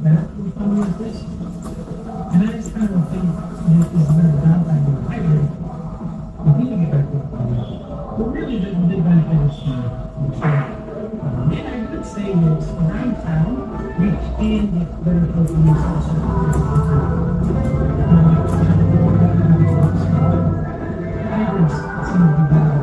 that we come with this. And I just kind of think it is better downtime than hybrid. We need to get back to the problem. But really, the big benefit is and I would say that around town, we can get better companies also. Hybrids seem to be better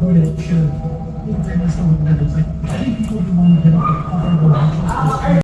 but it should.